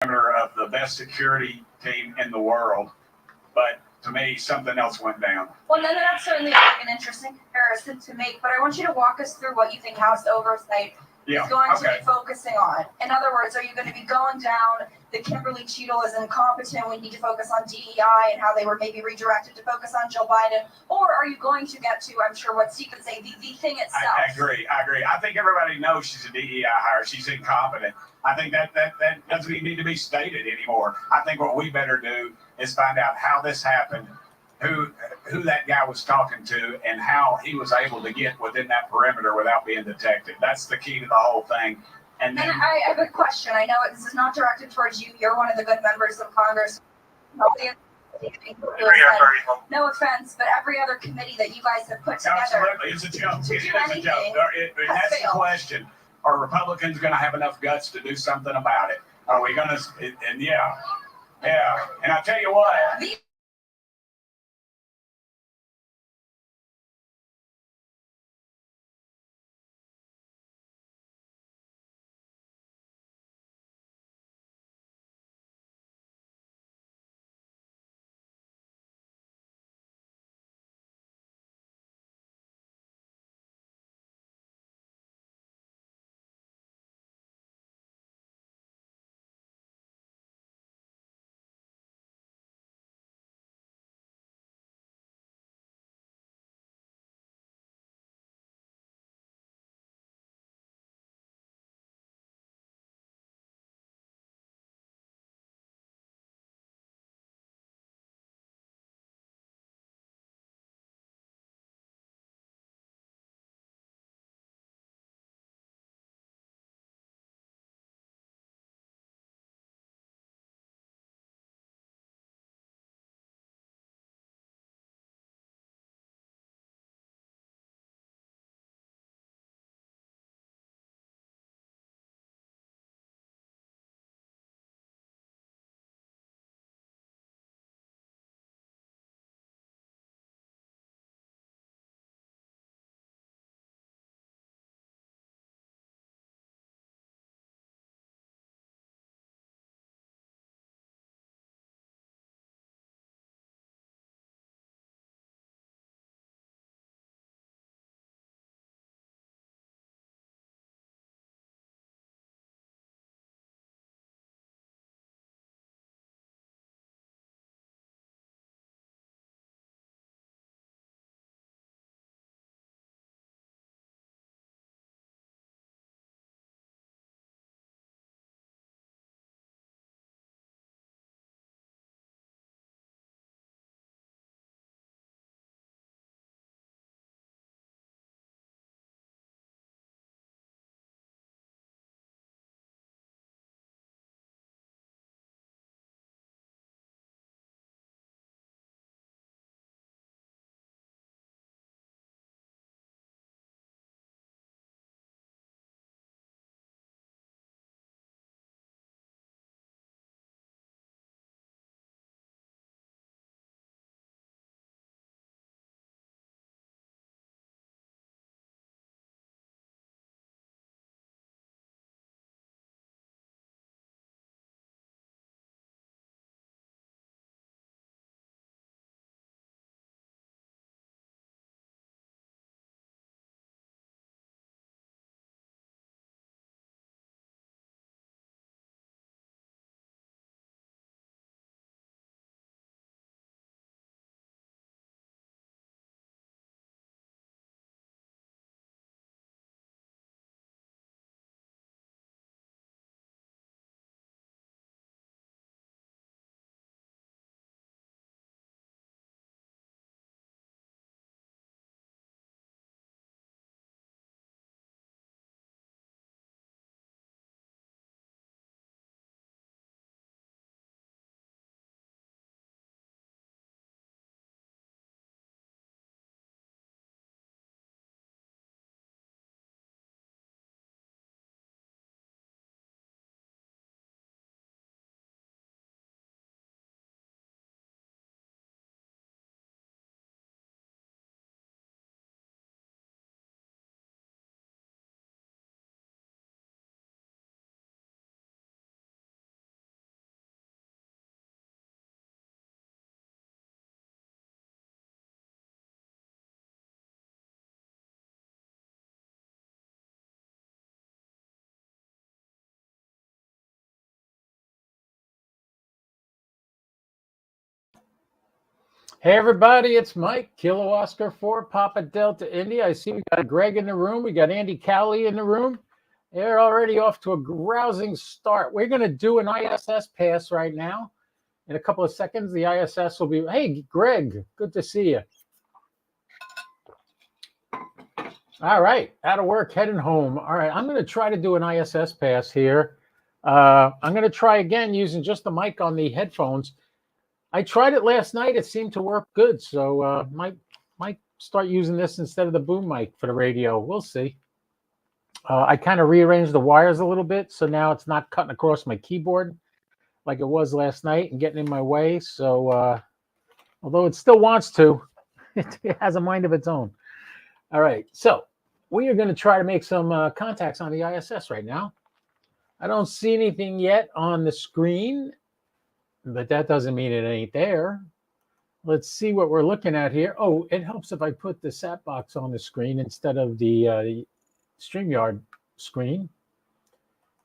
of the best security team in the world, but to me, something else went down. Well, no, that's certainly an interesting comparison to make, but I want you to walk us through what you think House Oversight is going to be focusing on. In other words, are you going to be going down the Kimberly Cheadle is incompetent, we need to focus on DEI and how they were maybe redirected to focus on Joe Biden, or are you going to get to, I'm sure what Steve would say, the thing itself? I agree. I think everybody knows she's a DEI hire. She's incompetent. I think that doesn't even need to be stated anymore. I think what we better do is find out how this happened, who that guy was talking to, and how he was able to get within that perimeter without being detected. That's the key to the whole thing. And I have a question. I know this is not directed towards you. You're one of the good members of Congress. No offense, but every other committee that you guys have put together. Absolutely, it's a joke. It is a joke. That's the question. Are Republicans going to have enough guts to do something about it? Are we going to? And yeah. And I tell you what. Hey everybody, it's Mike, Kilo Oscar 4, Papa Delta India. I see we got Greg in the room. We got Andy Cowley in the room. They're already off to a rousing start. We're going to do an ISS pass right now. In a couple of seconds, the ISS will be... Hey, Greg, good to see you. All right, out of work, heading home. All right, I'm going to try to do an ISS pass here. I'm going to try again using just the mic on the headphones. I tried it last night. It seemed to work good, so might start using this instead of the boom mic for the radio. We'll see. I kind of rearranged the wires a little bit, so now it's not cutting across my keyboard like it was last night and getting in my way. So although it still wants to, it has a mind of its own. All right, so we are going to try to make some contacts on the ISS right now. I don't see anything yet on the screen, but that doesn't mean it ain't there. Let's see what we're looking at here. Oh, it helps if I put the sat box on the screen instead of the StreamYard screen.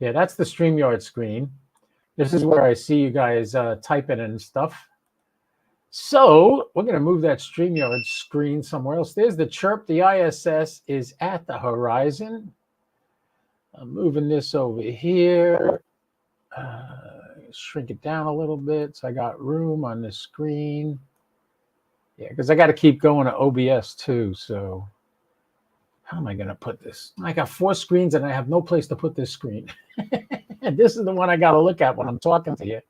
Yeah, that's the StreamYard screen. This is where I see you guys typing and stuff. So we're going to move that StreamYard screen somewhere else. There's the chirp. The ISS is at the horizon. I'm moving this over here. Shrink it down a little bit so I got room on the screen. Yeah, because I got to keep going to OBS too. So how am I going to put this? I got 4 screens and I have no place to put this screen. And this is the one I got to look at when I'm talking to you.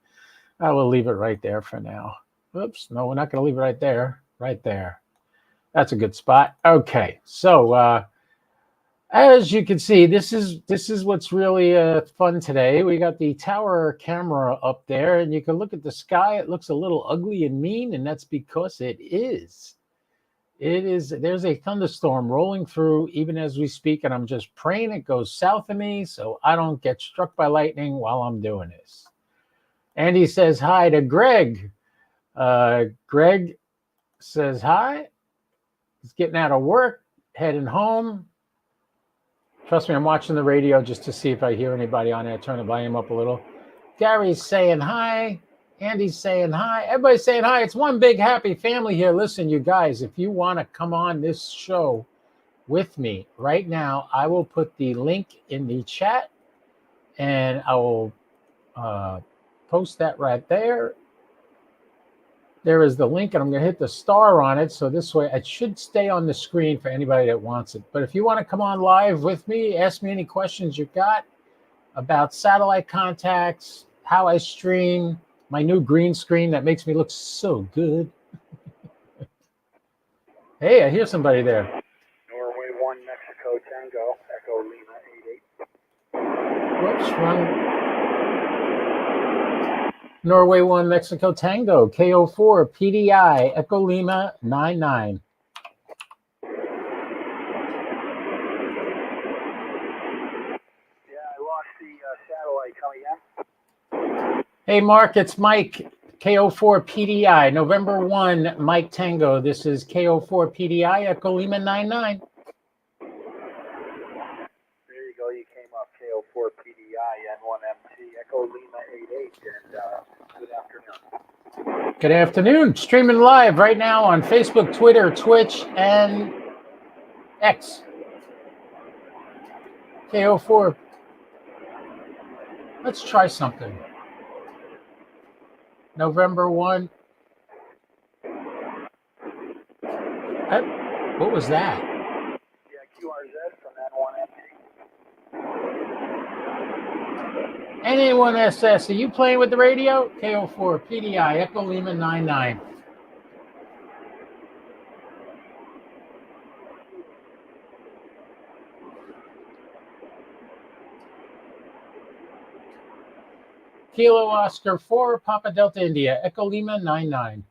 I will leave it right there for now. Oops, no, we're not going to leave it right there. Right there. That's a good spot. Okay, so as you can see, this is what's really fun today. We got the tower camera up there, and you can look at the sky. It looks a little ugly and mean, and that's because it is. It is. There's a thunderstorm rolling through even as we speak, and I'm just praying it goes south of me so I don't get struck by lightning while I'm doing this. Andy says hi to Greg. Greg says hi. He's getting out of work, heading home. Trust me, I'm watching the radio just to see if I hear anybody on there. Turn the volume up a little. Gary's saying hi. Andy's saying hi. Everybody's saying hi. It's one big happy family here. Listen, you guys, if you want to come on this show with me right now, I will put the link in the chat, and I will post that right there. There is the link, and I'm going to hit the star on it. So this way, it should stay on the screen for anybody that wants it. But if you want to come on live with me, ask me any questions you've got about satellite contacts, how I stream, my new green screen that makes me look so good. Hey, I hear somebody there. Norway 1, Mexico Tango, Echo Lima 88. Whoops, wrong. Norway 1, Mexico Tango, KO4, PDI, Echo Lima 99. Yeah, I lost the satellite coming in. Hey, Mark, it's Mike, KO4 PDI, November 1, Mike Tango. This is KO4 PDI, Echo Lima 99. There you go, you came up KO4 PDI, N1MT, Echo Lima 88, and good afternoon. Good afternoon. Streaming live right now on Facebook, Twitter, Twitch, and X. KO4. Let's try something. November 1. What was that? Yeah, QRZ from N1MT. Anyone SS, are you playing with the radio? KO4, PDI, Echo Lima 99. Kilo Oscar 4, Papa Delta India, Echo Lima 99.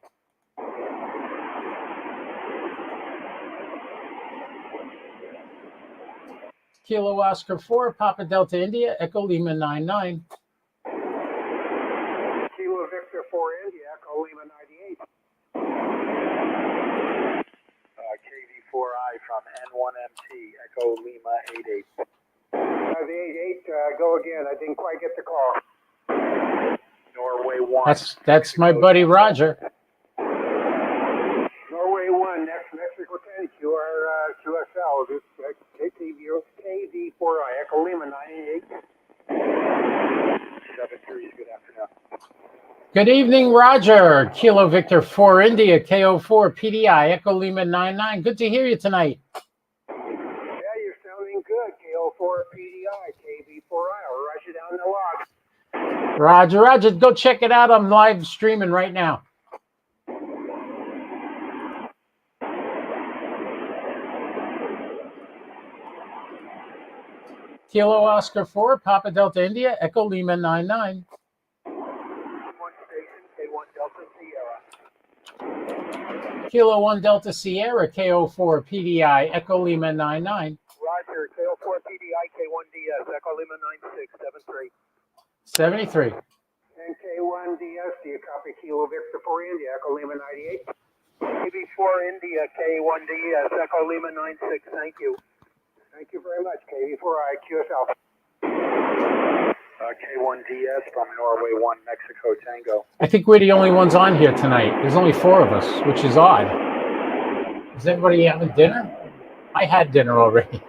Kilo Oscar 4, Papa Delta India, Echo Lima 99. Kilo Victor 4 India, Echo Lima 98. KV4I from N1MT, Echo Lima 88. The 88, go again. I didn't quite get the call. Norway 1. That's my buddy Roger. Hello, this is KV4I, Echo Lima 98. 73, good afternoon. Good evening, Roger. Kilo Victor 4 India, KO4 PDI, Echo Lima 99. Good to hear you tonight. Yeah, you're sounding good. KO4 PDI, KV4I. I'll write you down the log. Roger. Go check it out. I'm live streaming right now. Kilo Oscar 4, Papa Delta India, Echo Lima 99. K1 Delta Sierra. Kilo 1 Delta Sierra, KO4 PDI, Echo Lima 99. Roger, KO4 PDI, K1DS, Echo Lima 9673. 73. And K1DS, do you copy Kilo Victor 4 India, Echo Lima 98? KV4 India, K1DS, Echo Lima 96, thank you. Thank you very much, KV4I, QSL. K1DS from Norway 1, Mexico Tango. I think we're the only ones on here tonight. There's only 4 of us, which is odd. Is everybody having dinner? I had dinner already.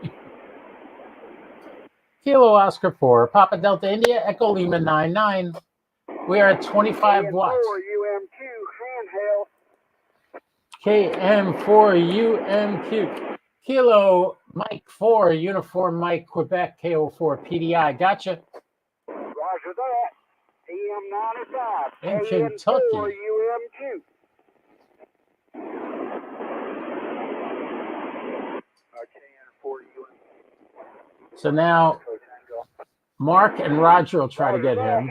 Kilo Oscar 4, Papa Delta India, Echo Lima 99. We are at 25 watts. KM4UMQ. Kilo Mike 4, Uniform Mike Quebec, KO4 PDI. Gotcha. Roger that. EM95. In Kentucky. KM4UMQ. KN4UMQ. So now Mark and Roger will try to get him.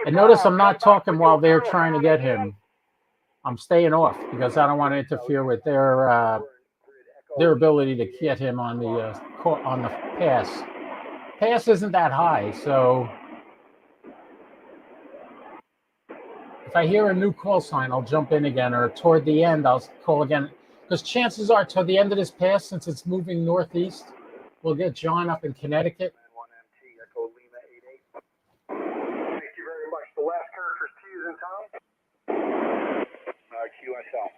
And notice I'm not talking while they're trying to get him. I'm staying off because I don't want to interfere with their ability to get him on the pass. Pass isn't that high, so if I hear a new call sign, I'll jump in again, or toward the end, I'll call again. Because chances are, toward the end of this pass, since it's moving northeast, we'll get John up in Connecticut. Thank you very much. The last character is T as in Tom. QSL.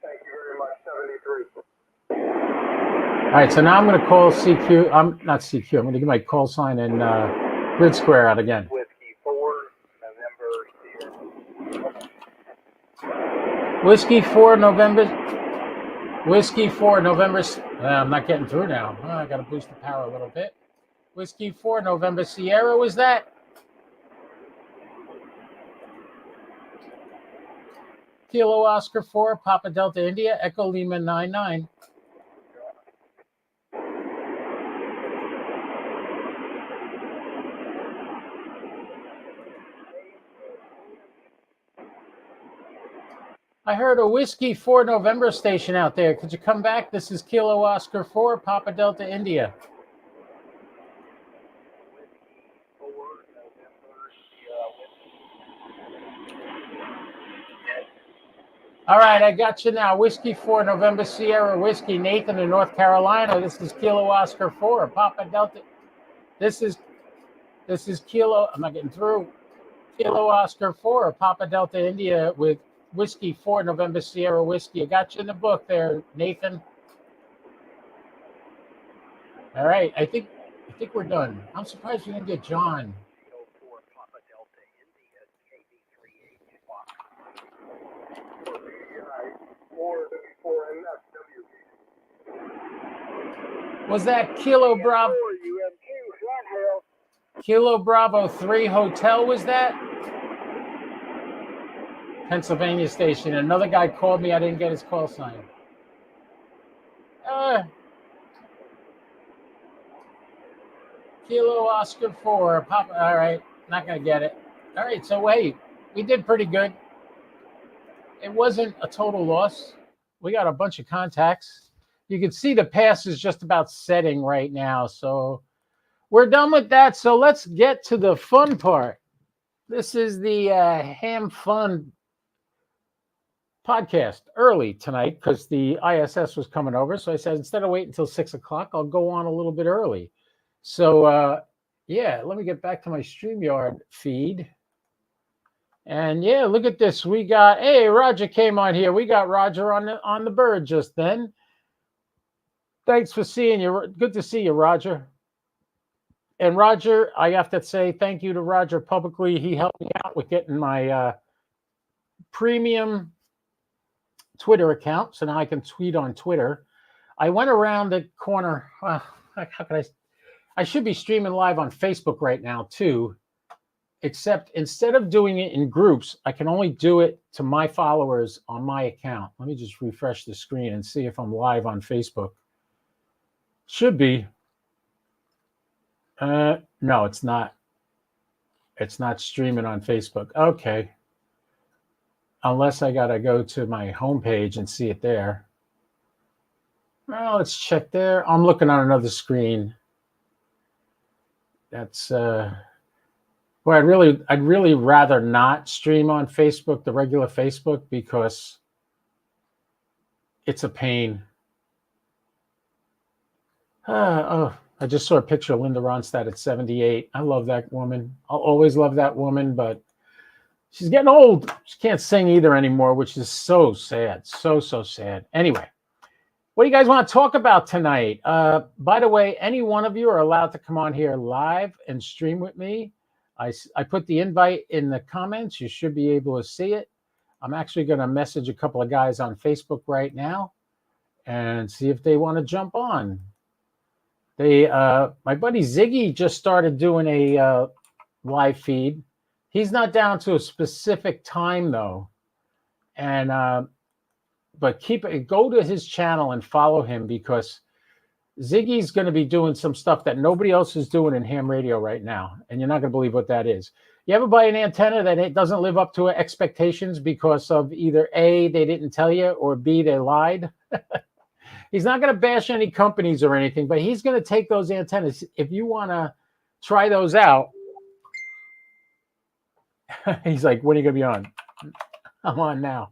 Thank you very much. 73. All right, so now I'm going to call CQ. I'm not CQ. I'm going to get my call sign and grid square out again. Whiskey 4, November. Whiskey 4 November. Whiskey 4 November. I'm not getting through now. I got to boost the power a little bit. Whiskey 4 November Sierra was that? Kilo Oscar 4 Papa Delta India Echo Lima 99. I heard a Whiskey 4 November station out there. Could you come back? This is Kilo Oscar 4 Papa Delta India. All right, I got you now. Whiskey 4 November Sierra Whiskey. Nathan in North Carolina. This is Kilo Oscar 4 Papa Delta. This is Kilo. I'm not getting through. Kilo Oscar 4 Papa Delta India with Whiskey 4 November Sierra Whiskey. I got you in the book there, Nathan. All right, I think we're done. I'm surprised we didn't get John. Was that Kilo Bravo? Kilo Bravo 3 Hotel, was that? Pennsylvania station. Another guy called me. I didn't get his call sign. Kilo Oscar 4. Papa. All right. Not going to get it. All right. So wait. We did pretty good. It wasn't a total loss. We got a bunch of contacts. You can see the pass is just about setting right now. So we're done with that. So let's get to the fun part. This is the Ham Fun podcast early tonight because the ISS was coming over. So I said, instead of waiting until 6 o'clock, I'll go on a little bit early. So yeah, let me get back to my StreamYard feed. And yeah, look at this. We got, hey, Roger came on here. We got Roger on the bird just then. Thanks for seeing you. Good to see you, Roger. And Roger, I have to say thank you to Roger publicly. He helped me out with getting my premium Twitter account, so now I can tweet on Twitter. I went around the corner. How can I should be streaming live on Facebook right now too, except instead of doing it in groups, I can only do it to my followers on my account. Let me just refresh the screen and see if I'm live on Facebook. Should be. No, it's not. It's not streaming on Facebook. Okay. Unless I got to go to my homepage and see it there. Well, let's check there. I'm looking on another screen. That's well, I'd really rather not stream on Facebook, the regular Facebook, because it's a pain. Oh, I just saw a picture of Linda Ronstadt at 78. I love that woman. I'll always love that woman, but she's getting old. She can't sing either anymore, which is so sad. So sad. Anyway, what do you guys want to talk about tonight? By the way, any one of you are allowed to come on here live and stream with me. I put the invite in the comments. You should be able to see it. I'm actually going to message a couple of guys on Facebook right now and see if they want to jump on. My buddy Ziggy just started doing a live feed. He's not down to a specific time though, and but go to his channel and follow him, because Ziggy's going to be doing some stuff that nobody else is doing in ham radio right now, and you're not going to believe what that is. You ever buy an antenna that it doesn't live up to expectations because of either A, they didn't tell you, or B, they lied? He's not going to bash any companies or anything, but he's going to take those antennas. If you want to try those out, he's like, when are you going to be on? I'm on now.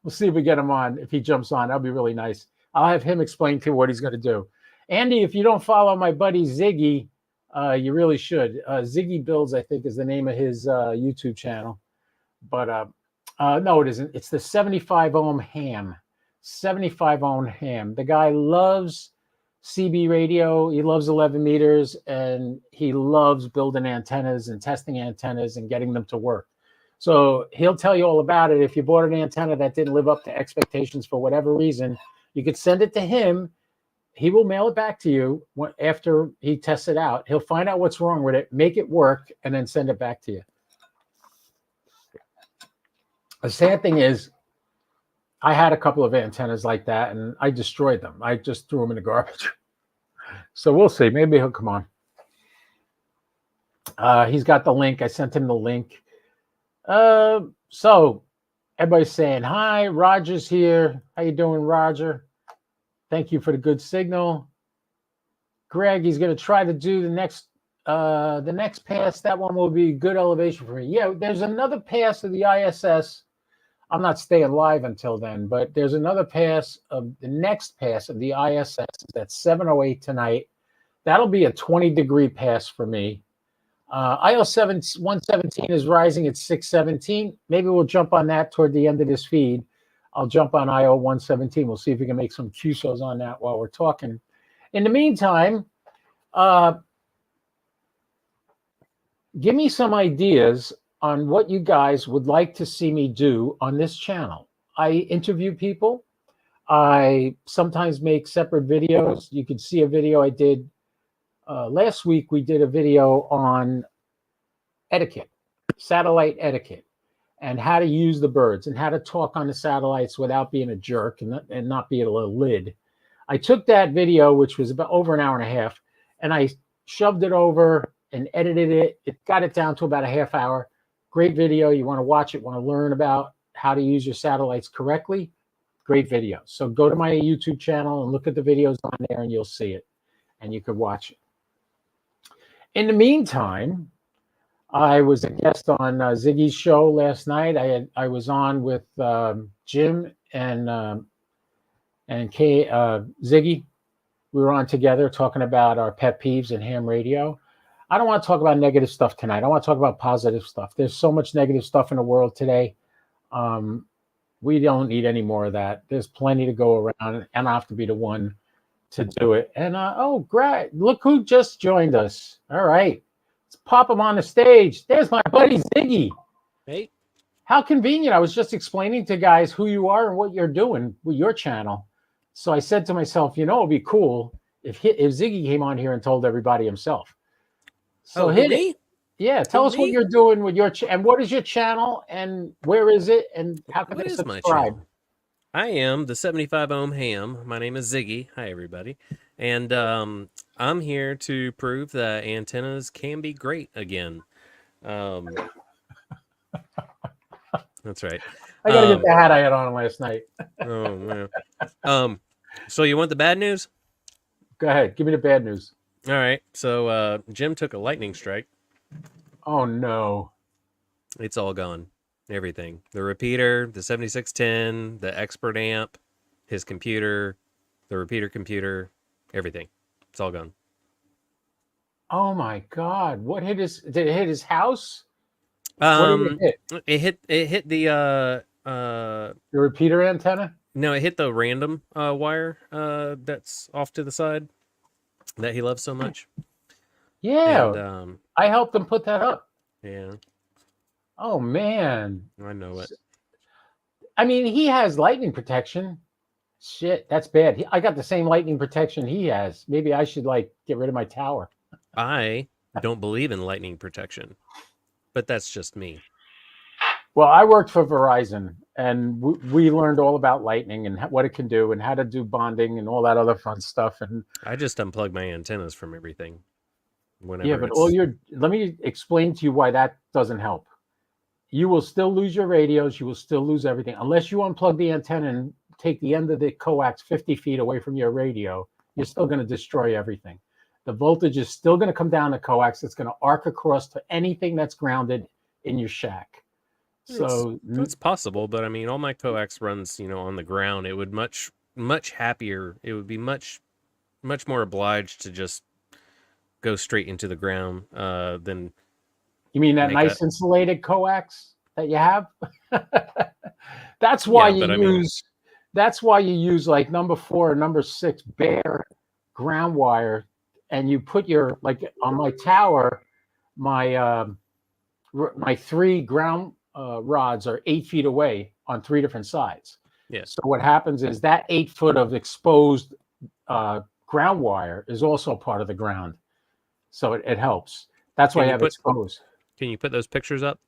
We'll see if we get him on. If he jumps on, that'll be really nice. I'll have him explain to you what he's going to do. Andy, if you don't follow my buddy Ziggy, you really should. Ziggy Builds, I think, is the name of his YouTube channel. But no, it isn't. It's the 75 ohm ham. 75 ohm ham. The guy loves CB radio. He loves 11 meters, and he loves building antennas and testing antennas and getting them to work. So he'll tell you all about it. If you bought an antenna that didn't live up to expectations for whatever reason, you could send it to him. He will mail it back to you after he tests it out. He'll find out what's wrong with it, make it work, and then send it back to you. The sad thing is, I had a couple of antennas like that, and I destroyed them. I just threw them in the garbage. So we'll see. Maybe he'll come on. He's got the link. I sent him the link. So everybody's saying, hi, Roger's here. How you doing, Roger? Thank you for the good signal. Greg, he's going to try to do the next pass. That one will be good elevation for me. Yeah, there's another pass of the ISS. I'm not staying live until then, but there's another pass of the next pass of the ISS. That's 7:08 tonight. That'll be a 20-degree pass for me. IO 117 is rising at 617. Maybe we'll jump on that toward the end of this feed. I'll jump on IO 117. We'll see if we can make some QSOs on that while we're talking. In the meantime, give me some ideas on what you guys would like to see me do on this channel. I interview people. I sometimes make separate videos. You can see a video I did last week. We did a video on etiquette, satellite etiquette, and how to use the birds and how to talk on the satellites without being a jerk and not being a little lid. I took that video, which was about over an hour and a half, and I shoved it over and edited it. It got it down to about a half hour. Great video. You want to watch it, want to learn about how to use your satellites correctly. Great video. So go to my YouTube channel and look at the videos on there, and you'll see it, and you could watch it. In the meantime, I was a guest on Ziggy's show last night. I was on with Jim and Ziggy. We were on together talking about our pet peeves in ham radio. I don't want to talk about negative stuff tonight. I want to talk about positive stuff. There's so much negative stuff in the world today. We don't need any more of that. There's plenty to go around, and I have to be the one to do it. And oh, great! Look who just joined us. All right, let's pop him on the stage. There's my buddy Ziggy. Hey. How convenient. I was just explaining to guys who you are and what you're doing with your channel. So I said to myself, you know, it'd be cool if Ziggy came on here and told everybody himself. So hit it. Yeah, tell us what you're doing with your and what is your channel and where is it and how can they subscribe? I am the 75 ohm ham. My name is Ziggy. Hi everybody. And I'm here to prove that antennas can be great again. That's right. I gotta get the hat I had on last night. Oh man. So you want the bad news? Go ahead, give me the bad news. All right. So Jim took a lightning strike. Oh no. It's all gone. Everything. The repeater, the 7610, the expert amp, his computer, the repeater computer, everything. It's all gone. Oh my God. What hit his did it hit his house? It hit the repeater antenna? No, it hit the random wire that's off to the side that he loves so much. Yeah. And, I helped him put that up. Yeah. Oh man. I know it. I mean, he has lightning protection. Shit, that's bad. I got the same lightning protection he has. Maybe I should like get rid of my tower. I don't believe in lightning protection, but that's just me. Well, I worked for Verizon, and we learned all about lightning and what it can do and how to do bonding and all that other fun stuff. And I just unplug my antennas from everything. Yeah, but let me explain to you why that doesn't help. You will still lose your radios. You will still lose everything. Unless you unplug the antenna and take the end of the coax 50 feet away from your radio, you're still going to destroy everything. The voltage is still going to come down the coax. It's going to arc across to anything that's grounded in your shack. So it's possible, but I mean, all my coax runs, on the ground. It would much happier. It would be much more obliged to just go straight into the ground than. You mean that nice insulated coax that you have? That's why That's why you use like number 4 or number 6 bare ground wire, and you put your on my tower, my 3 ground rods are 8 feet away on 3 different sides. Yeah. So what happens is that 8 foot of exposed ground wire is also part of the ground. So it helps. That's why you have exposed. Can you put those pictures up?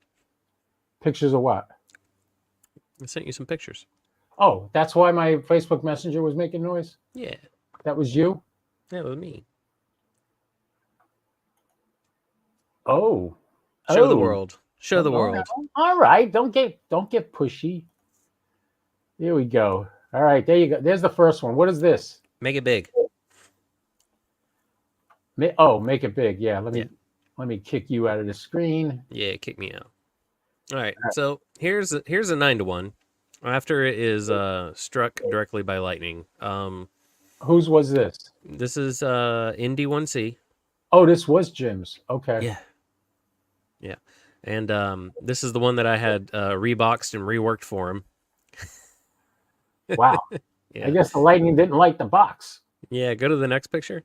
Pictures of what? I sent you some pictures. Oh, that's why my Facebook Messenger was making noise? Yeah. That was you? That was me. Oh. Show the world. Show the world. All right. Don't get pushy. Here we go. All right. There you go. There's the first one. What is this? Make it big. Make it big. Yeah. Let me kick you out of the screen. Yeah, kick me out. All right. So here's a 9-to-1 after it is struck directly by lightning. Whose was this? This is ND1C. Oh, this was Jim's. Okay. Yeah. Yeah. And this is the one that I had reboxed and reworked for him. Wow. Yeah. I guess the lightning didn't like the box. Yeah, go to the next picture.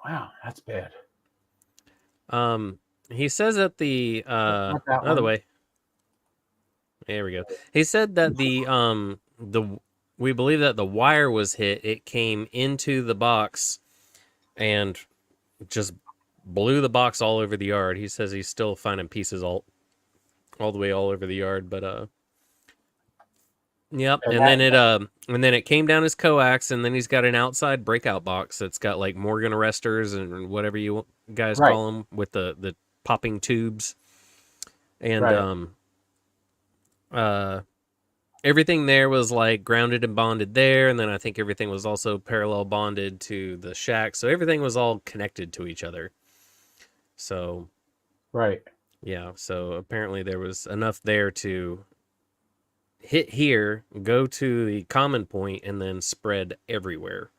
Wow, that's bad. He says that the other way. There we go. He said that we believe that the wire was hit. It came into the box and just blew the box all over the yard. He says he's still finding pieces all the way all over the yard, but yep. And then it came down his coax, and then he's got an outside breakout box that's got like Morgan arresters and whatever you guys call them with the popping tubes, and everything there was like grounded and bonded there, and then I think everything was also parallel bonded to the shack, so everything was all connected to each other. So, yeah. So apparently there was enough there to hit here, go to the common point, and then spread everywhere.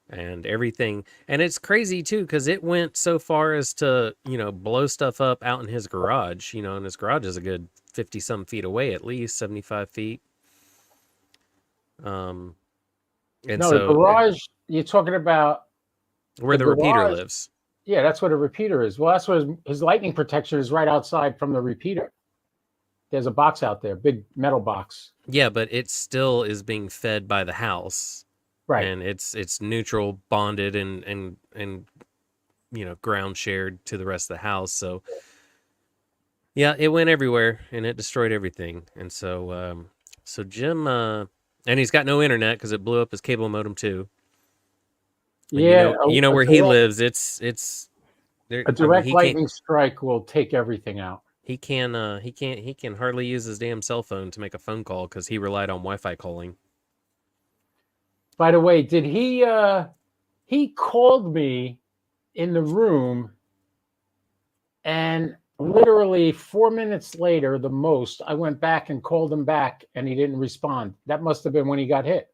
And everything, and it's crazy too, because it went so far as to, blow stuff up out in his garage, and his garage is a good 50 some feet away, at least 75 feet. And No, so the garage, you're talking about where the repeater lives. Yeah, that's where the repeater is. Well, that's where his lightning protection is, right outside from the repeater. There's a box out there, big metal box. Yeah, but it still is being fed by the house. Right. And it's neutral bonded and ground shared to the rest of the house. So yeah, it went everywhere and it destroyed everything. And so Jim and he's got no internet because it blew up his cable modem too. And yeah, you know where he lives. It's a direct lightning strike will take everything out. He can hardly use his damn cell phone to make a phone call because he relied on Wi-Fi calling. By the way, did he called me in the room, and literally 4 minutes later, the most, I went back and called him back and he didn't respond. That must have been when he got hit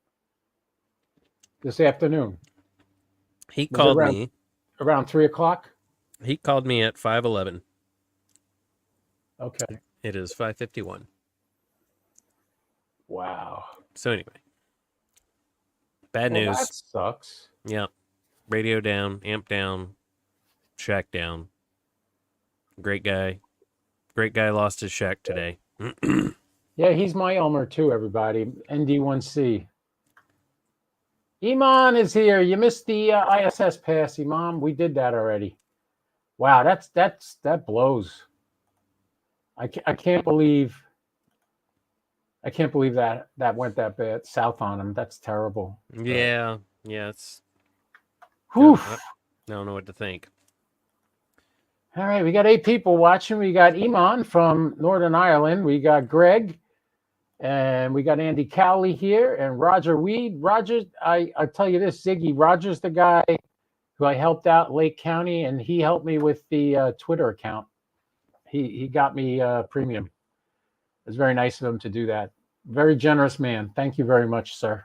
this afternoon. He called me around 3:00. He called me at 5:11. Okay. It is 5:51. Wow. So anyway, bad news. That sucks. Yeah. Radio down, amp down, shack down. Great guy. Great guy lost his shack today. Yeah, he's my Elmer too, everybody. ND1C. Iman is here. You missed the ISS Pass, Iman. We did that already. Wow, that blows. I can't believe that went that bad south on him. That's terrible. Yeah, it's. Whew. I don't know what to think. All right, we got 8 people watching. We got Iman from Northern Ireland. We got Greg, and we got Andy Cowley here, and Roger Weed. Roger, I tell you this, Ziggy, Roger's the guy who I helped out in Lake County, and he helped me with the Twitter account. He got me premium. It was very nice of him to do that. Very generous man. Thank you very much, sir.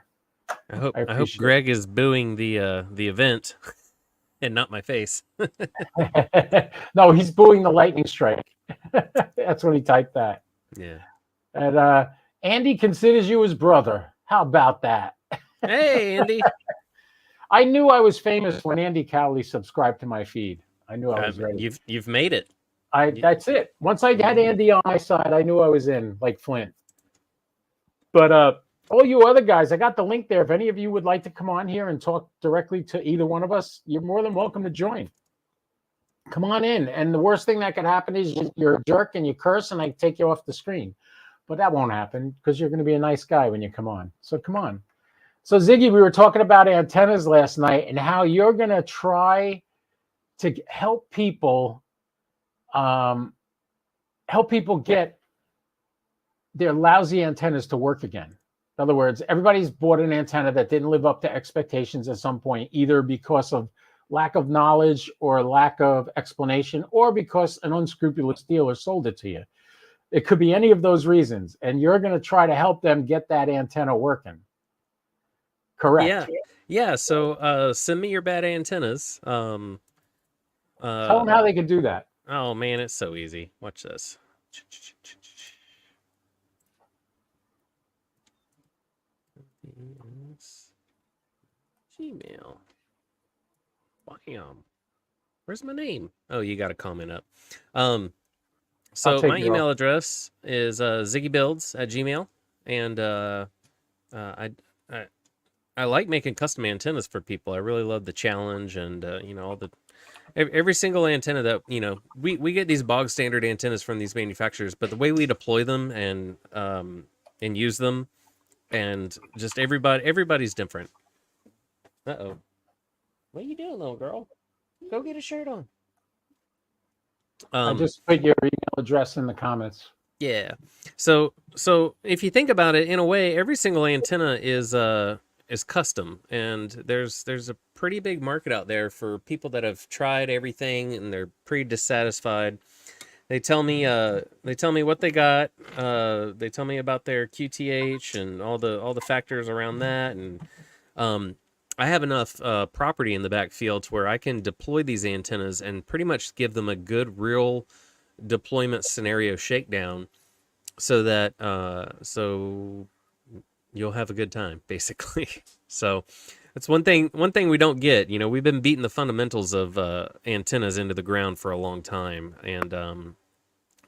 I hope Greg is booing the event and not my face. No, he's booing the lightning strike. That's when he typed that. Yeah. And Andy considers you his brother. How about that? Hey, Andy. I knew I was famous when Andy Cowley subscribed to my feed. I knew I was ready. You've made it. That's it. Once I had Andy on my side, I knew I was in, like Flint. But all you other guys, I got the link there. If any of you would like to come on here and talk directly to either one of us, you're more than welcome to join. Come on in. And the worst thing that could happen is you're a jerk and you curse and I take you off the screen. But that won't happen because you're going to be a nice guy when you come on. So come on. So Ziggy, we were talking about antennas last night and how you're going to try to help people get their lousy antennas to work again. In other words, everybody's bought an antenna that didn't live up to expectations at some point, either because of lack of knowledge or lack of explanation, or because an unscrupulous dealer sold it to you. It could be any of those reasons, and you're going to try to help them get that antenna working. Correct. Yeah. So send me your bad antennas. Tell them how they can do that. Oh man, it's so easy. Watch this. Gmail. Bam. Where's my name? Oh, you got a comment up. So my email address is ziggybuilds@gmail, and I like making custom antennas for people. I really love the challenge, and all the every single antenna that we get these bog standard antennas from these manufacturers, but the way we deploy them and use them, and just everybody's different. Uh-oh. What are you doing, little girl? Go get a shirt on. I just put your email address in the comments. Yeah. So if you think about it, in a way, every single antenna is custom, and there's a pretty big market out there for people that have tried everything and they're pretty dissatisfied. They tell me what they got. They tell me about their QTH and all the factors around that, and I have enough property in the backfield to where I can deploy these antennas and pretty much give them a good real deployment scenario shakedown, so that you'll have a good time, basically. So that's one thing we don't get. You know, we've been beating the fundamentals of antennas into the ground for a long time, and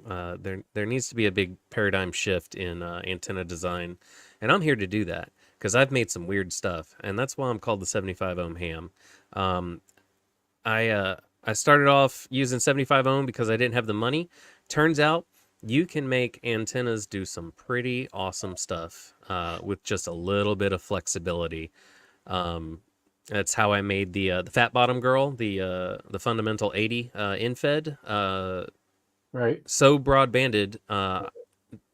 there needs to be a big paradigm shift in antenna design, and I'm here to do that because I've made some weird stuff, and that's why I'm called the 75 ohm ham. I started off using 75 ohm because I didn't have the money. Turns out you can make antennas do some pretty awesome stuff with just a little bit of flexibility. That's how I made the Fat Bottom Girl, the fundamental 80 infed. Right. So broadbanded,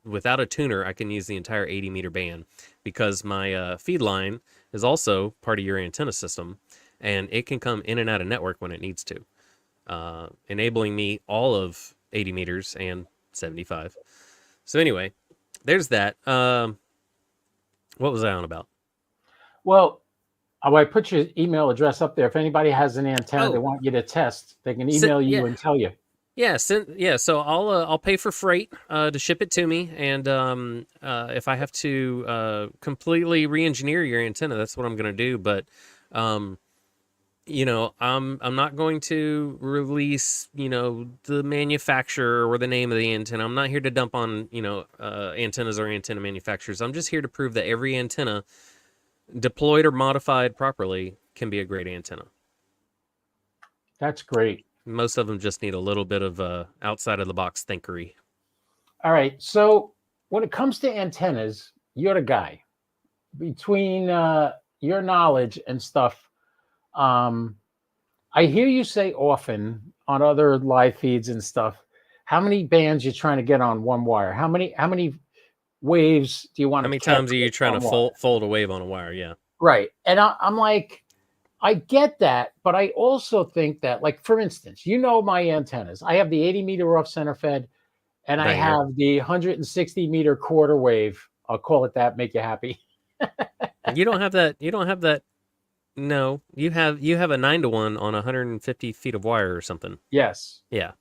without a tuner, I can use the entire 80 meter band because my feed line is also part of your antenna system, and it can come in and out of network when it needs to, enabling me all of 80 meters and 75. So anyway, there's that. What was I on about? Well, I put your email address up there. If anybody has an antenna they want you to test, they can email you and tell you. Yeah, so I'll pay for freight to ship it to me, and if I have to completely re-engineer your antenna, that's what I'm going to do. But you know, I'm not going to release, you know, the manufacturer or the name of the antenna. I'm not here to dump on, you know, antennas or antenna manufacturers. I'm just here to prove that every antenna, deployed or modified properly, can be a great antenna. That's great. Most of them just need a little bit of outside of the box thinkery. All right. So when it comes to antennas, you're the guy. Between your knowledge and stuff, I hear you say often on other live feeds and stuff, how many bands you're trying to get on one wire? How many waves do you want to? How many times are you trying to fold a wave on a wire? Yeah. Right. And I'm like, I get that, but I also think that, like, for instance, you know, my antennas, I have the 80 meter off center fed, and I have the 160 meter quarter wave. I'll call it that. Make you happy. You don't have that. You don't have that. No, you have a 9-to-1 on 150 feet of wire or something. Yes. Yeah.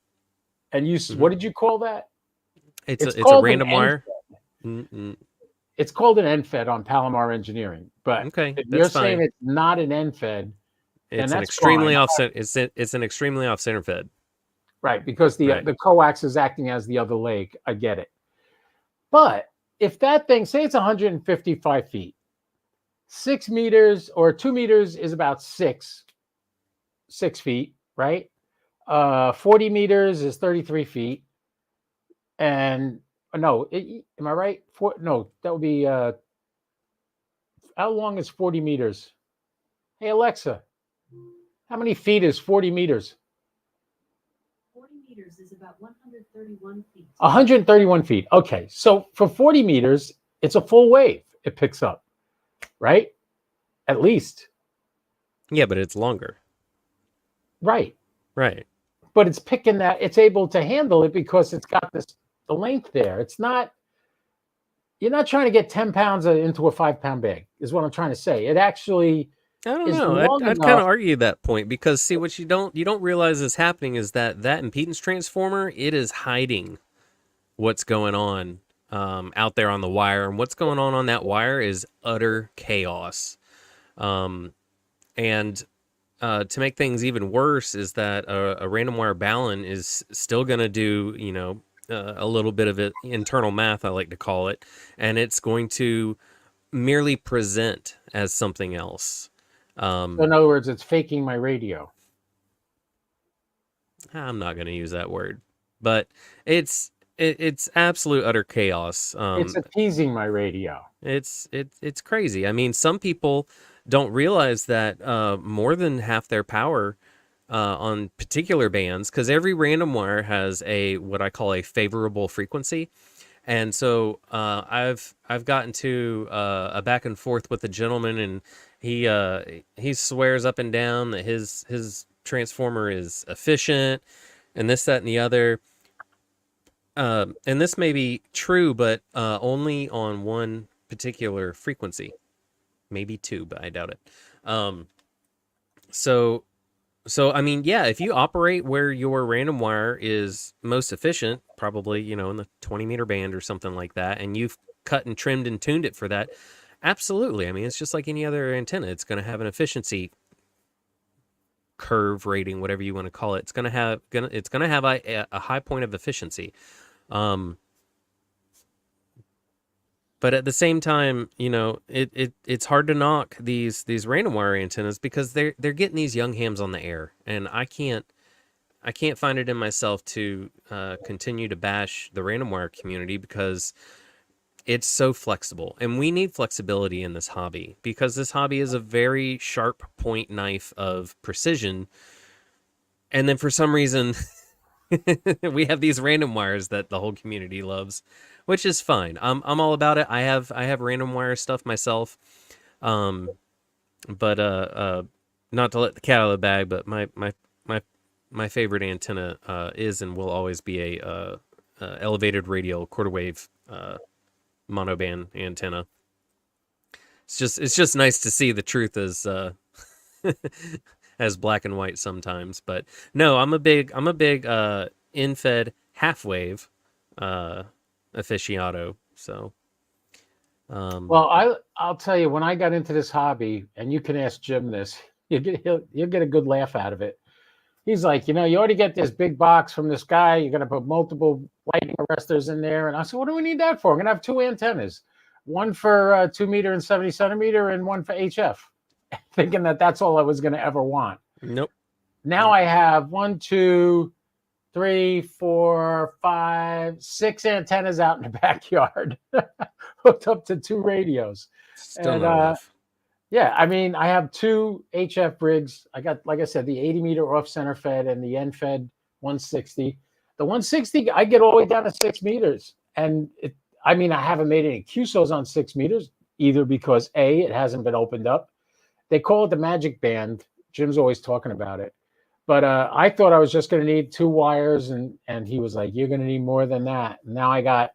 And you, what did you call that? It's a random wire. It's called an end-fed on Palomar Engineering, but okay, if you're saying it's not an end-fed, it's an extremely offset. It's an extremely off-center fed. Right, because the coax is acting as the other leg. I get it. But if that thing, say it's 155 feet, 6 meters or 2 meters is about 6 feet, right? 40 meters is 33 feet. And no, am I right? No, that would be, how long is 40 meters? Hey, Alexa, how many feet is 40 meters? 40 meters is about 131 feet. 131 feet. Okay. So for 40 meters, it's a full wave it picks up, right? At least. Yeah, but it's longer. Right. Right. But it's picking that, it's able to handle it because it's got the length there. It's not, you're not trying to get 10 pounds into a 5-pound bag, is what I'm trying to say. It actually, I don't know. I'd kind of argue that point because, see, what you don't realize is happening is that impedance transformer, it is hiding what's going on out there on the wire, and what's going on that wire is utter chaos. And to make things even worse is that a random wire balun is still going to do, you know, a little bit of internal math, I like to call it, and it's going to merely present as something else. So in other words, it's faking my radio. I'm not going to use that word, but it's absolute utter chaos. It's appeasing my radio. It's crazy. I mean, some people don't realize that more than half their power on particular bands, because every random wire has what I call a favorable frequency. And so I've gotten to a back and forth with a gentleman, and he swears up and down that his transformer is efficient and this, that, and the other. And this may be true, but only on one particular frequency, maybe 2, but I doubt it. So I mean, yeah, if you operate where your random wire is most efficient, probably, you know, in the 20 meter band or something like that, and you've cut and trimmed and tuned it for that, Absolutely. I mean, it's just like any other antenna. It's going to have an efficiency curve rating, whatever you want to call it. It's going to have a high point of efficiency. But at the same time, you know, it's hard to knock these random wire antennas because they're getting these young hams on the air, and I can't find it in myself to continue to bash the random wire community because it's so flexible, and we need flexibility in this hobby because this hobby is a very sharp point knife of precision, and then for some reason we have these random wires that the whole community loves, which is fine. I'm all about it. I have random wire stuff myself, but not to let the cat out of the bag, but my favorite antenna is and will always be a elevated radial quarter wave monoband antenna. It's just nice to see the truth as as black and white sometimes. But no, I'm a big in-fed half wave aficionado. So well, I'll tell you, when I got into this hobby, and you can ask Jim this, you'll get a good laugh out of it. He's like, you know, you already get this big box from this guy. You're going to put multiple lighting arresters in there. And I said, what do we need that for? I'm going to have 2 antennas, one for 2 meter and 70 centimeter and one for HF, thinking that that's all I was going to ever want. Nope. Now I have 1, 2, 3, 4, 5, 6 antennas out in the backyard hooked up to 2 radios. Still and, not enough. Yeah, I mean, I have 2 HF rigs. I got, like I said, the 80 meter off center fed and the end fed 160. The 160, I get all the way down to 6 meters. And I haven't made any QSOs on 6 meters, either because A, it hasn't been opened up. They call it the magic band. Jim's always talking about it. But I thought I was just going to need 2 wires. And he was like, you're going to need more than that. And now I got,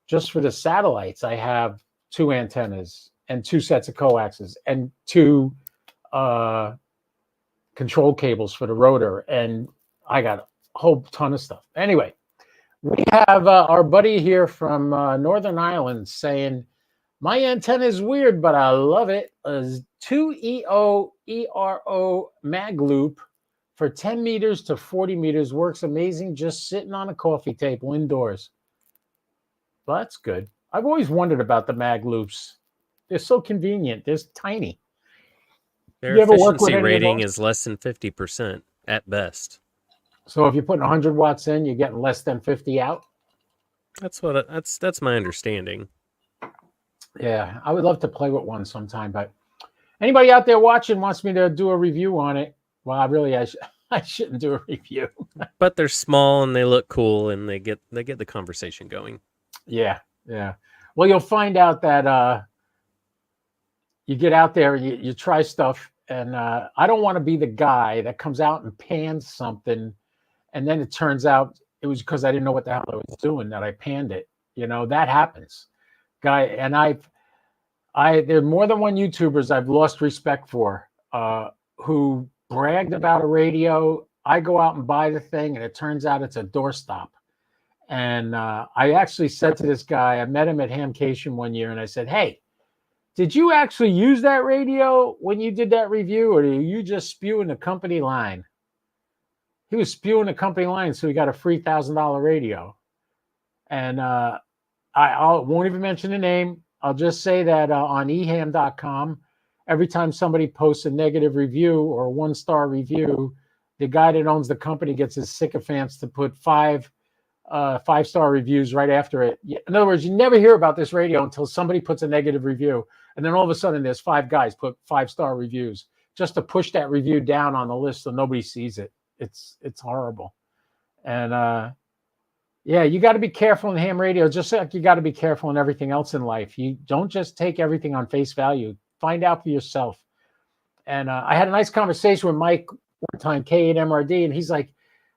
just for the satellites, I have 2 antennas and 2 sets of coaxes and 2 control cables for the rotor. And I got a whole ton of stuff. Anyway, we have our buddy here from Northern Ireland saying, my antenna is weird, but I love it. A 2EO ERO mag loop for 10 meters to 40 meters works amazing just sitting on a coffee table indoors. Well, that's good. I've always wondered about the mag loops. They're so convenient. They're tiny. Their efficiency rating is less than 50% at best. So if you're putting 100 watts in, you're getting less than 50 out? That's my understanding. Yeah, I would love to play with one sometime, but anybody out there watching wants me to do a review on it. Well, I shouldn't do a review. But they're small and they look cool and they get the conversation going. Yeah. Well, you'll find out that you get out there and you try stuff, and I don't want to be the guy that comes out and pans something, and then it turns out it was because I didn't know what the hell I was doing that I panned it. You know, that happens. Guy, and there are more than one YouTubers I've lost respect for who bragged about a radio. I go out and buy the thing, and it turns out it's a doorstop. And I actually said to this guy, I met him at Hamcation one year, and I said, hey, did you actually use that radio when you did that review, or are you just spewing the company line? He was spewing the company line, so he got a free $1,000 radio. And I won't even mention the name. I'll just say that on eham.com, every time somebody posts a negative review or a 1-star review, the guy that owns the company gets his sycophants to put 5-star reviews right after it. In other words, you never hear about this radio until somebody puts a negative review. And then all of a sudden there's 5 guys put 5-star reviews just to push that review down on the list so nobody sees it. It's horrible. And yeah, you got to be careful in ham radio, just like you got to be careful in everything else in life. You don't just take everything on face value. Find out for yourself. And I had a nice conversation with Mike one time, K8MRD, and he's like,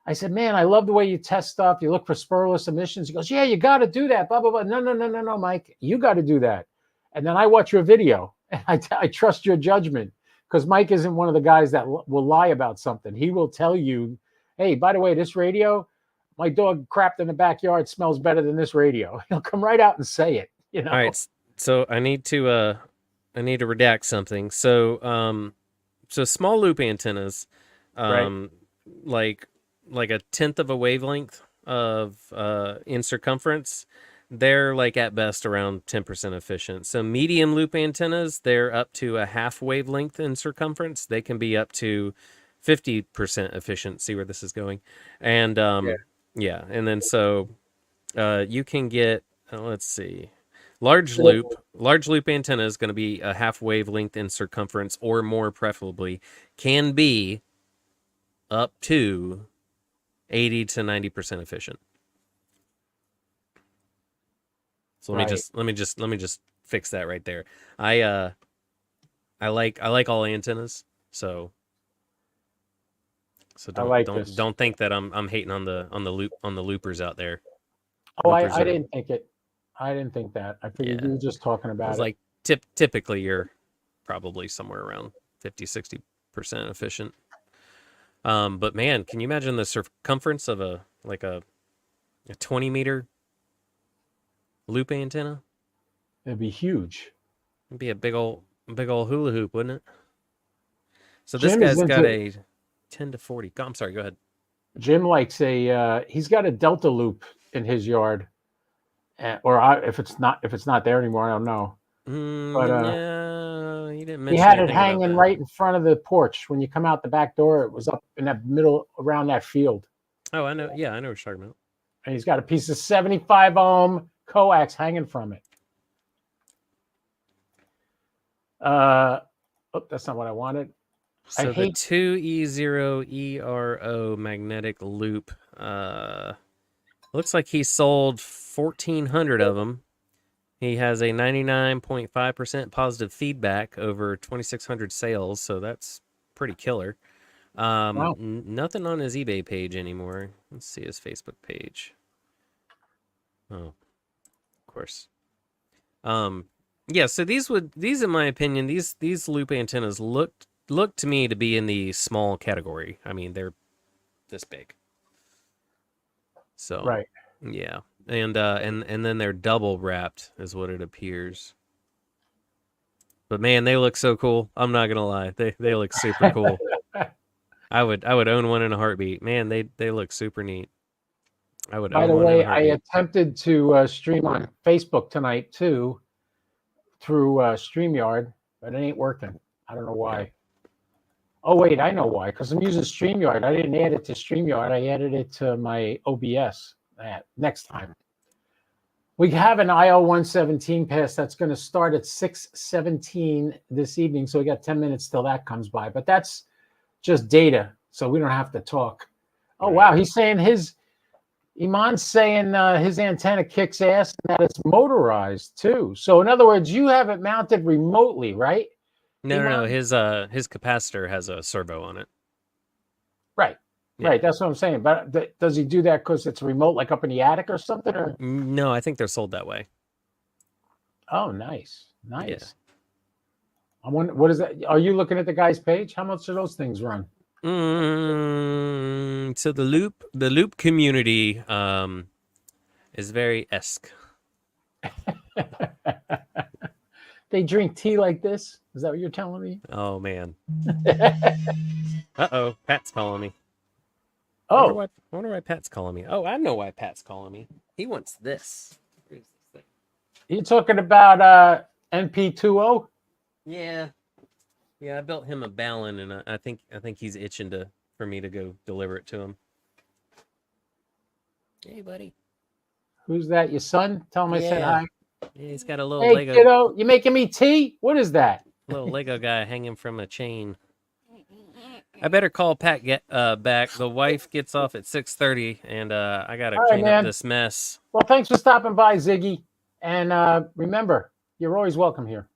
I said, man, I love the way you test stuff. You look for spurless emissions. He goes, yeah, you got to do that, blah, blah, blah. No, Mike, you got to do that. And then I watch your video, and I trust your judgment, because Mike isn't one of the guys that will lie about something. He will tell you, hey, by the way, this radio, my dog crapped in the backyard, smells better than this radio. He'll come right out and say it. You know? All right. So I need to redact something. So so small loop antennas, Right. like a tenth of a wavelength of in circumference, they're like at best around 10% efficient. So medium loop antennas, they're up to a half wavelength in circumference. They can be up to 50% efficient. See where this is going. And yeah, and then so you can get let's see. Large loop antenna is going to be a half wavelength in circumference or more, preferably. Can be up to 80 to 90% efficient. So let me just fix that right there. I like all antennas, so don't think that I'm hating on the loopers out there. Oh, I didn't think it. I didn't think that. I figured you were just talking about it. Like typically you're probably somewhere around 50-60% efficient. But man, can you imagine the circumference of a 20-meter loop antenna? It'd be huge. It'd be a big old hula hoop, wouldn't it? So this guy's got a 10 to 40. I'm sorry, go ahead. Jim likes he's got a delta loop in his yard. If it's not there anymore, I don't know. But he didn't mention. He had it hanging right in front of the porch. When you come out the back door, it was up in that middle around that field. Oh, I know. Yeah, I know what you're talking about. And he's got a piece of 75 ohm coax hanging from it. That's not what I wanted. So the 2E0ERO magnetic loop. Looks like he sold 1,400 of them. He has a 99.5% positive feedback over 2,600 sales, so that's pretty killer. Wow. Nothing on his eBay page anymore. Let's see his Facebook page. Oh, of course. Yeah. So these, in my opinion, these loop antennas look to me to be in the small category. I mean, they're this big. So right. Yeah. And then they're double wrapped is what it appears. But man, they look so cool. I'm not gonna lie. They look super cool. I would own one in a heartbeat. Man, they look super neat. I would. By the way, I attempted to stream on Facebook tonight too, through StreamYard, but it ain't working. I don't know why. Oh wait, I know why. Because I'm using StreamYard. I didn't add it to StreamYard. I added it to my OBS. Next time. We have an IO117 pass that's going to start at 6:17 this evening. So we got 10 minutes till that comes by. But that's just data, so we don't have to talk. Oh, wow. He's saying Iman's saying his antenna kicks ass and that it's motorized too. So in other words, you have it mounted remotely, right? No. His capacitor has a servo on it. Right. Yeah. Right. That's what I'm saying. But does he do that because it's remote, like up in the attic or something? Or no, I think they're sold that way. Oh, nice. Yeah. I wonder, what is that? Are you looking at the guy's page? How much do those things run? So the loop community is very esque. They drink tea like this? Is that what you're telling me? Oh man. Uh-oh, Pat's calling me. Oh. I wonder why Pat's calling me. Oh, I know why Pat's calling me. He wants this. Where's this thing? You talking about NP20? Yeah. Yeah, I built him a Ballon, and I think he's itching for me to go deliver it to him. Hey, buddy. Who's that? Your son? Tell him I said hi. Yeah, he's got a little Lego. Kiddo, you making me tea? What is that? Little Lego guy hanging from a chain. I better call Pat back. The wife gets off at 6:30, and I gotta clean up this mess. Well, thanks for stopping by, Ziggy. And remember, you're always welcome here.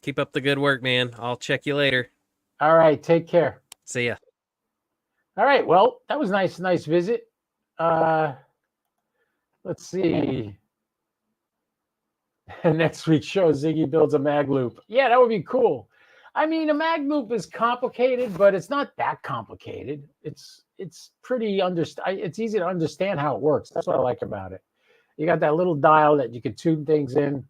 Keep up the good work, man. I'll check you later. All right, take care. See ya. All right, well, that was nice visit. Let's see. Next week's show, Ziggy builds a mag loop. Yeah, that would be cool. I mean, a mag loop is complicated, but it's not that complicated. It's pretty it's easy to understand how it works. That's what I like about it. You got that little dial that you can tune things in.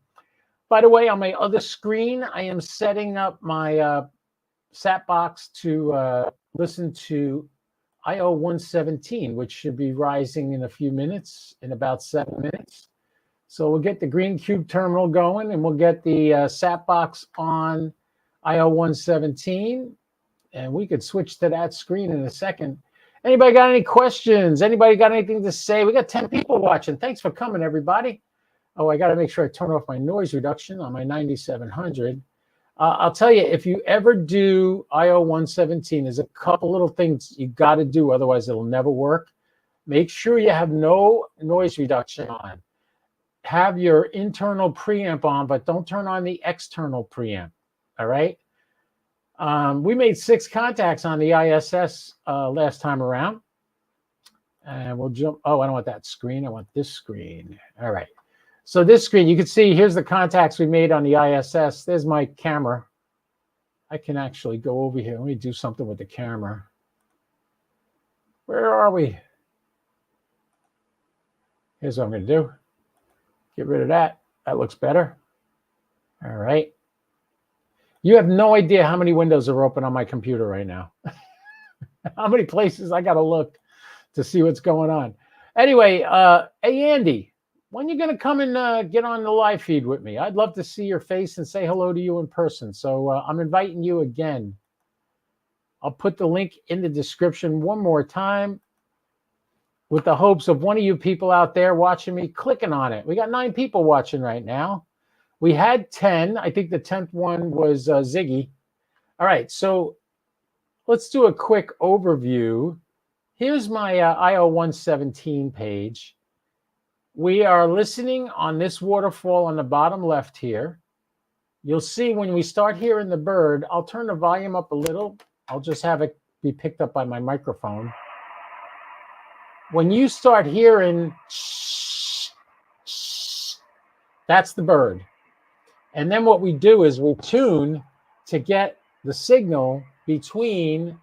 By the way, on my other screen, I am setting up my sat box to listen to IO 117, which should be rising in a few minutes, in about 7 minutes. So we'll get the green cube terminal going, and we'll get the sat box on IO 117, and we could switch to that screen in a second. Anybody got any questions? Anybody got anything to say? We got 10 people watching. Thanks for coming, everybody. Oh, I got to make sure I turn off my noise reduction on my 9700. I'll tell you, if you ever do IO 117, there's a couple little things you got to do, otherwise it'll never work. Make sure you have no noise reduction on. Have your internal preamp on, but don't turn on the external preamp. All right. We made 6 contacts on the ISS last time around. And we'll jump. Oh, I don't want that screen. I want this screen. All right. So this screen, you can see, here's the contacts we made on the ISS. There's my camera. I can actually go over here. Let me do something with the camera. Where are we? Here's what I'm going to do. Get rid of that. That looks better. All right. You have no idea how many windows are open on my computer right now. How many places I got to look to see what's going on. Anyway, hey, Andy, when are you going to come and get on the live feed with me? I'd love to see your face and say hello to you in person. So I'm inviting you again. I'll put the link in the description one more time with the hopes of one of you people out there watching me clicking on it. We got 9 people watching right now. We had 10. I think the 10th one was Ziggy. All right, so let's do a quick overview. Here's my IO 117 page. We are listening on this waterfall on the bottom left here. You'll see when we start hearing the bird, I'll turn the volume up a little. I'll just have it be picked up by my microphone. When you start hearing shh, shh, that's the bird. And then what we do is we tune to get the signal between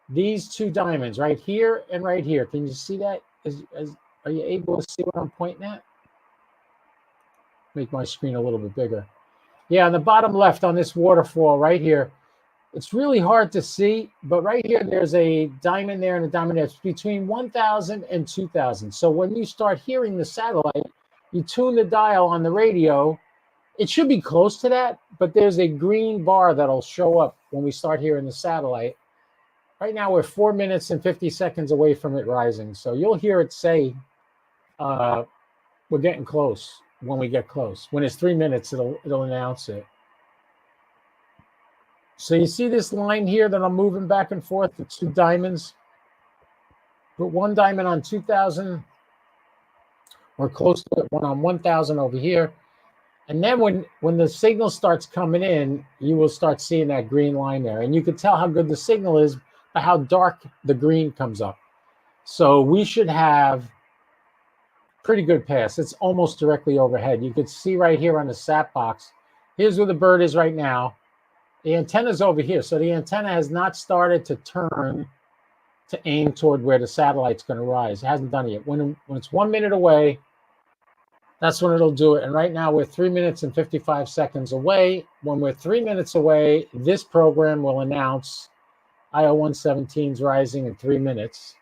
these 2 diamonds right here and right here. Can you see that? Are you able to see what I'm pointing at? Make my screen a little bit bigger. Yeah, on the bottom left on this waterfall right here, it's really hard to see, but right here, there's a diamond there and a diamond there. It's between 1,000 and 2,000. So when you start hearing the satellite, you tune the dial on the radio. It should be close to that, but there's a green bar that'll show up when we start hearing the satellite. Right now, we're 4 minutes and 50 seconds away from it rising. So you'll hear it say, we're getting close when we get close. When it's 3 minutes, it'll announce it. So you see this line here that I'm moving back and forth, the 2 diamonds. Put 1 diamond on 2,000 or close to it, 1 on 1,000 over here. And then when the signal starts coming in, you will start seeing that green line there. And you can tell how good the signal is by how dark the green comes up. So we should have pretty good pass. It's almost directly overhead. You can see right here on the sat box. Here's where the bird is right now. The antenna's over here. So the antenna has not started to turn to aim toward where the satellite's going to rise. It hasn't done it yet. When it's 1 minute away, that's when it'll do it. And right now we're 3 minutes and 55 seconds away. When we're 3 minutes away, this program will announce IO 117's rising in 3 minutes.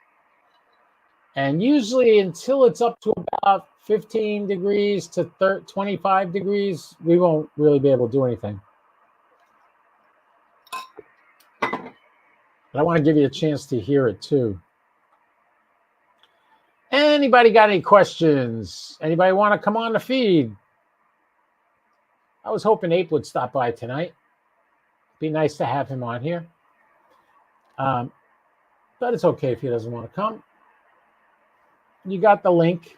And usually until it's up to about 15 degrees to 25 degrees, we won't really be able to do anything. But I want to give you a chance to hear it too. Anybody got any questions? Anybody want to come on the feed? I was hoping Ape would stop by tonight. Be nice to have him on here. But it's okay if he doesn't want to come. You got the link.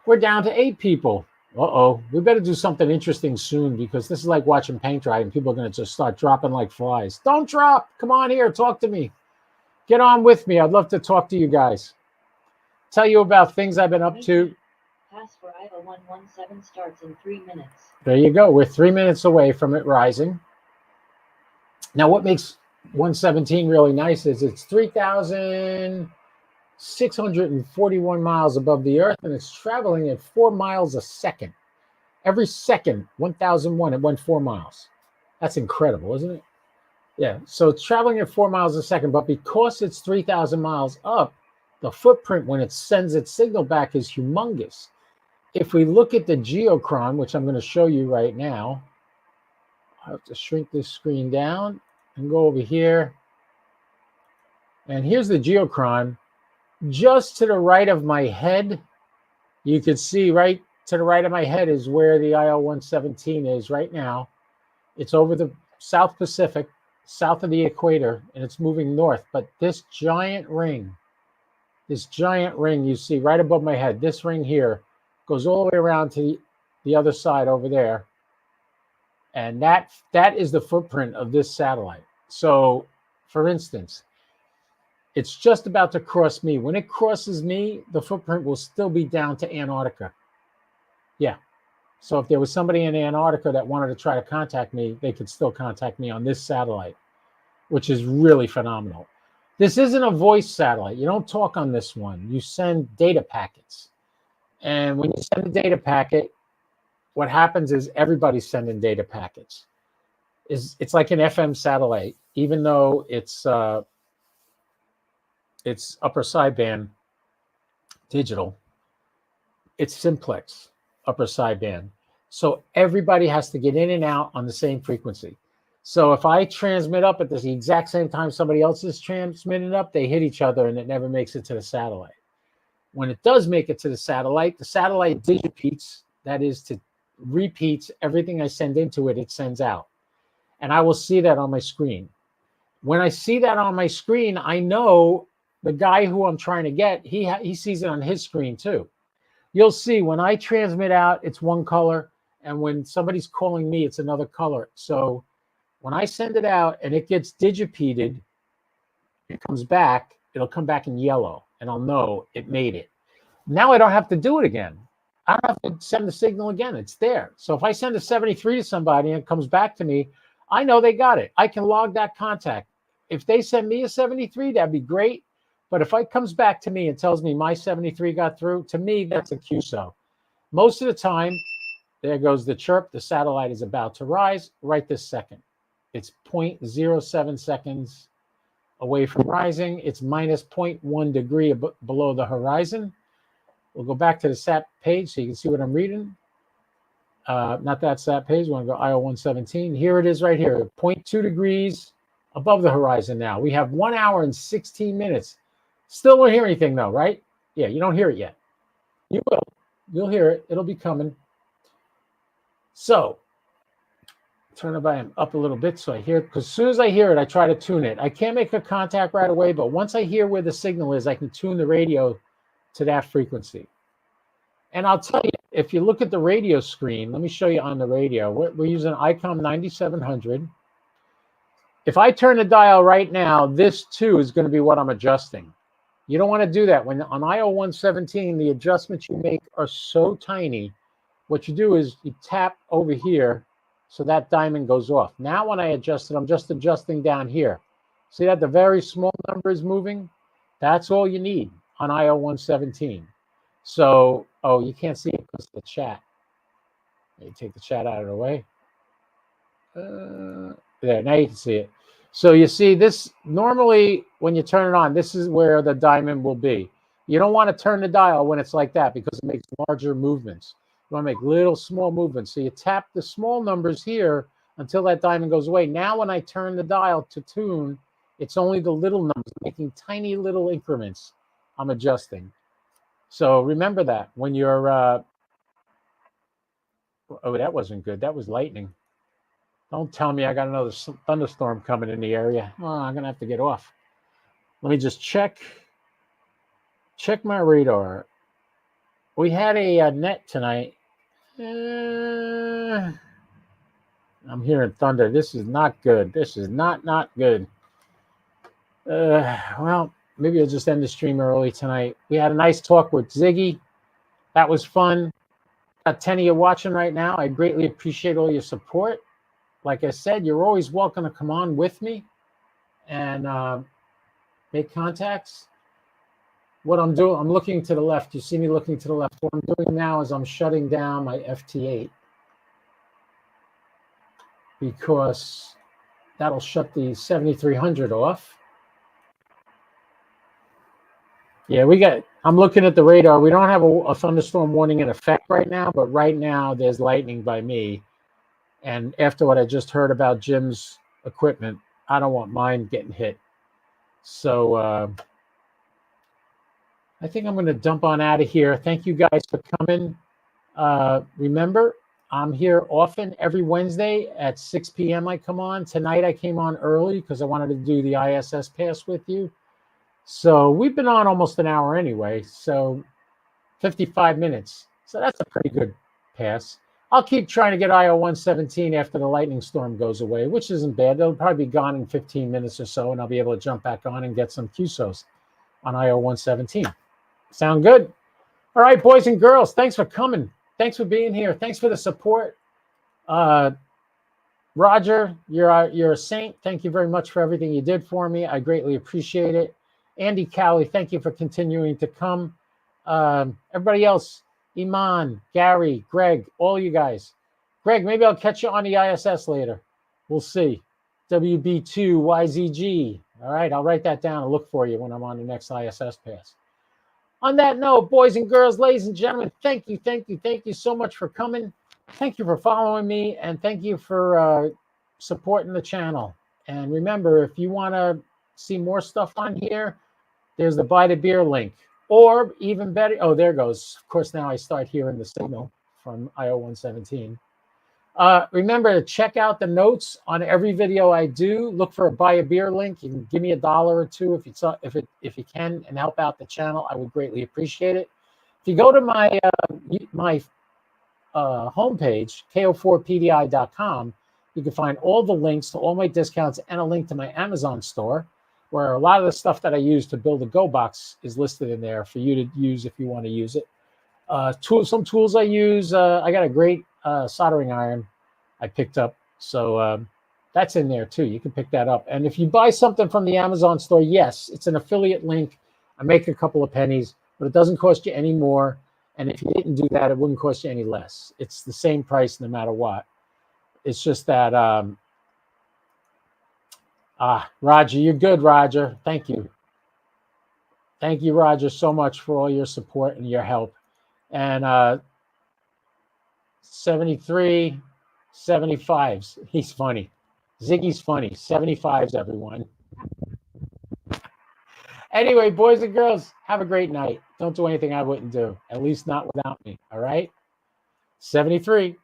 We're down to 8 people. Uh-oh. We better do something interesting soon because this is like watching paint dry and people are going to just start dropping like flies. Don't drop. Come on here. Talk to me. Get on with me. I'd love to talk to you guys. Tell you about things I've been up to. Pass for IO 117 starts in 3 minutes. There you go. We're 3 minutes away from it rising. Now, what makes 117 really nice is it's 3,641 miles above the Earth, and it's traveling at 4 miles a second. Every second, 1001, it went 4 miles. That's incredible, isn't it? Yeah, so it's traveling at 4 miles a second, but because it's 3,000 miles up, the footprint when it sends its signal back is humongous. If we look at the geochron, which I'm going to show you right now, I have to shrink this screen down and go over here. And here's the geochron. Just to the right of my head, you can see right to the right of my head is where the IL-117 is right now. It's over the South Pacific, south of the equator, and it's moving north. But this giant ring you see right above my head, this ring here, goes all the way around to the other side over there. And that is the footprint of this satellite. So, for instance, it's just about to cross me. When it crosses me, the footprint will still be down to Antarctica. Yeah. So if there was somebody in Antarctica that wanted to try to contact me, they could still contact me on this satellite, which is really phenomenal. This isn't a voice satellite. You don't talk on this one. You send data packets. And when you send a data packet, what happens is everybody's sending data packets. It's like an FM satellite, even though it's upper sideband digital. It's simplex upper sideband. So everybody has to get in and out on the same frequency. So if I transmit up at the exact same time somebody else is transmitting up, they hit each other and it never makes it to the satellite. When it does make it to the satellite digipeats, that is to repeats everything I send into it, it sends out. And I will see that on my screen. When I see that on my screen, I know the guy who I'm trying to get, he sees it on his screen too. You'll see when I transmit out, it's one color. And when somebody's calling me, it's another color. So when I send it out and it gets digipeated, it comes back, it'll come back in yellow and I'll know it made it. Now I don't have to do it again. I don't have to send the signal again. It's there. So if I send a 73 to somebody and it comes back to me, I know they got it. I can log that contact. If they send me a 73, that'd be great. But if it comes back to me and tells me my 73 got through, to me, that's a QSO. Most of the time, there goes the chirp. The satellite is about to rise right this second. It's 0.07 seconds away from rising. It's minus 0.1 degree below the horizon. We'll go back to the SAT page so you can see what I'm reading. Not that SAT page. We want to go IL-117. Here it is right here, 0.2 degrees above the horizon now. We have 1 hour and 16 minutes. Still don't hear anything though, right? Yeah, you don't hear it yet. You will. You'll hear it. It'll be coming. So, turn the volume up a little bit so I hear it. Because as soon as I hear it, I try to tune it. I can't make a contact right away, but once I hear where the signal is, I can tune the radio to that frequency. And I'll tell you, if you look at the radio screen, let me show you on the radio. We're using ICOM 9700. If I turn the dial right now, this too is going to be what I'm adjusting. You don't want to do that. When on IL-117, the adjustments you make are so tiny. What you do is you tap over here so that diamond goes off. Now when I adjust it, I'm just adjusting down here. See that the very small number is moving? That's all you need on IL-117. So, oh, you can't see it because of the chat. Let me take the chat out of the way. There, now you can see it. So you see this, normally when you turn it on, this is where the diamond will be. You don't want to turn the dial when it's like that because it makes larger movements. You want to make little small movements. So you tap the small numbers here until that diamond goes away. Now when I turn the dial to tune, it's only the little numbers, making tiny little increments I'm adjusting. So remember that when you're, oh, that wasn't good. That was lightning. Don't tell me I got another thunderstorm coming in the area. Oh, I'm going to have to get off. Let me just check my radar. We had a net tonight. I'm hearing thunder. This is not good. This is not good. Well, maybe I'll just end the stream early tonight. We had a nice talk with Ziggy. That was fun. Got 10 of you watching right now. I greatly appreciate all your support. Like I said, you're always welcome to come on with me and make contacts. What I'm doing, I'm looking to the left. You see me looking to the left. What I'm doing now is I'm shutting down my FT8. because that'll shut the 7300 off. Yeah, I'm looking at the radar. We don't have a thunderstorm warning in effect right now, but right now there's lightning by me. And after what I just heard about Jim's equipment, I don't want mine getting hit. So I think I'm going to dump on out of here. Thank you guys for coming. Remember, I'm here often every Wednesday at 6 p.m. I come on. Tonight I came on early because I wanted to do the ISS Pass with you. So we've been on almost an hour anyway. So 55 minutes. So that's a pretty good pass. I'll keep trying to get IO 117 after the lightning storm goes away, which isn't bad. They'll probably be gone in 15 minutes or so, and I'll be able to jump back on and get some QSOs on IO 117. Sound good? All right, boys and girls, thanks for coming. Thanks for being here. Thanks for the support. Roger, you're a saint. Thank you very much for everything you did for me. I greatly appreciate it. Andy Cowley, thank you for continuing to come. Everybody else, Iman, Gary, Greg, all you guys. Greg, maybe I'll catch you on the ISS later. We'll see. WB2YZG. All right, I'll write that down and look for you when I'm on the next ISS Pass. On that note, boys and girls, ladies and gentlemen, thank you so much for coming. Thank you for following me, and thank you for supporting the channel. And remember, if you want to see more stuff on here, there's the Buy the Beer link. Or even better, oh, there goes. Of course, now I start hearing the signal from IO 117. Remember to check out the notes on every video I do. Look for a Buy a Beer link. You can give me $1 or $2 if you can and help out the channel. I would greatly appreciate it. If you go to my homepage, ko4pdi.com, you can find all the links to all my discounts and a link to my Amazon store, where a lot of the stuff that I use to build a Go box is listed in there for you to use if you want to use it. Some tools I use, I got a great soldering iron I picked up. So that's in there too. You can pick that up. And if you buy something from the Amazon store, yes, it's an affiliate link. I make a couple of pennies, but it doesn't cost you any more. And if you didn't do that, it wouldn't cost you any less. It's the same price no matter what. It's just that, Roger, you're good, Roger. Thank you. Thank you, Roger, so much for all your support and your help. And 73, 75s. He's funny. Ziggy's funny. 75s, everyone. Anyway, boys and girls, have a great night. Don't do anything I wouldn't do, at least not without me. All right? 73.